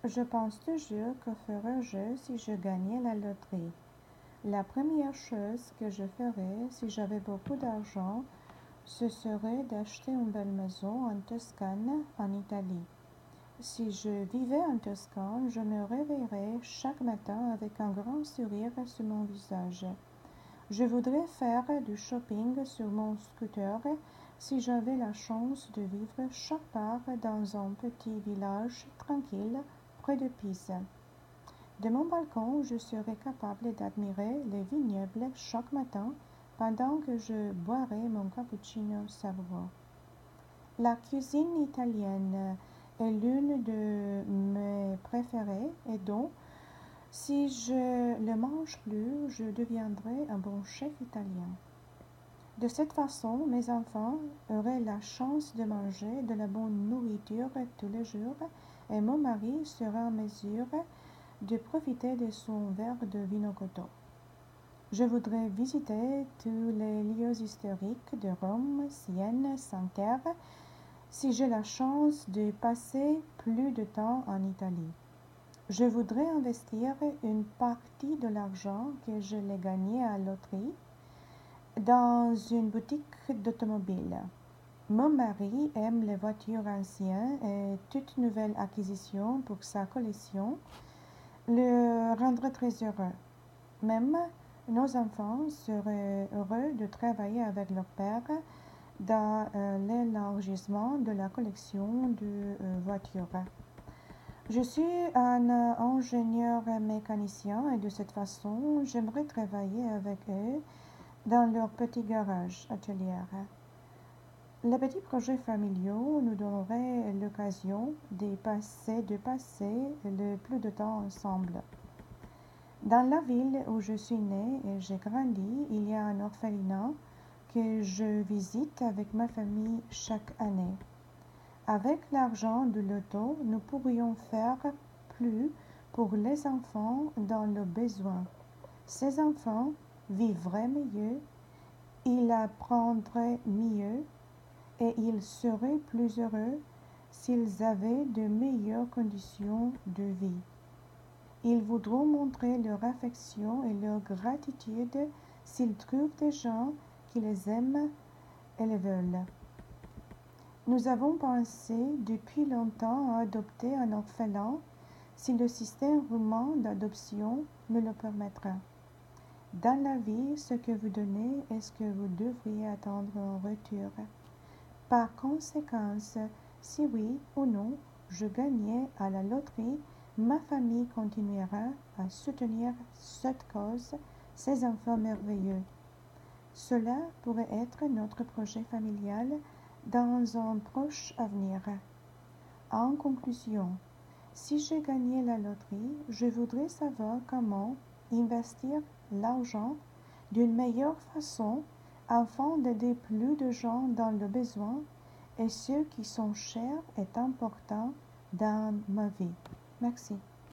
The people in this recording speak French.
Je pense toujours que ferais-je si je gagnais la loterie. La première chose que je ferais si j'avais beaucoup d'argent, ce serait d'acheter une belle maison en Toscane, en Italie. Si je vivais en Toscane, je me réveillerais chaque matin avec un grand sourire sur mon visage. Je voudrais faire du shopping sur mon scooter si j'avais la chance de vivre chaque part dans un petit village tranquille près de Pise. De mon balcon, je serais capable d'admirer les vignobles chaque matin pendant que je boirais mon cappuccino savoureux. La cuisine italienne est l'une de mes préférées et donc, si je le mange plus, je deviendrai un bon chef italien. De cette façon, mes enfants auraient la chance de manger de la bonne nourriture tous les jours et mon mari sera en mesure de profiter de son verre de Vino-Cotto. Je voudrais visiter tous les lieux historiques de Rome, Sienne, Santerre, si j'ai la chance de passer plus de temps en Italie. Je voudrais investir une partie de l'argent que je l'ai gagné à la loterie dans une boutique d'automobile. Mon mari aime les voitures anciennes et toute nouvelle acquisition pour sa collection le rendrait très heureux. Même nos enfants seraient heureux de travailler avec leur père dans l'élargissement de la collection de voitures. Je suis un ingénieur mécanicien et de cette façon, j'aimerais travailler avec eux dans leur petit garage atelier. Les petits projets familiaux nous donneraient l'occasion de passer le plus de temps ensemble. Dans la ville où je suis née et j'ai grandi, il y a un orphelinat que je visite avec ma famille chaque année. Avec l'argent du loto, nous pourrions faire plus pour les enfants dans le besoin. Ces enfants vivraient mieux, ils apprendraient mieux et ils seraient plus heureux s'ils avaient de meilleures conditions de vie. Ils voudront montrer leur affection et leur gratitude s'ils trouvent des gens qui les aiment et les veulent. Nous avons pensé depuis longtemps à adopter un orphelin si le système roumain d'adoption nous le permettra. Dans la vie, ce que vous donnez est ce que vous devriez attendre en retour. Par conséquent, si oui ou non je gagnais à la loterie, ma famille continuera à soutenir cette cause, ces enfants merveilleux. Cela pourrait être notre projet familial dans un proche avenir. En conclusion, si j'ai gagné la loterie, je voudrais savoir comment investir l'argent d'une meilleure façon afin d'aider plus de gens dans le besoin et ceux qui sont chers et importants dans ma vie. Merci.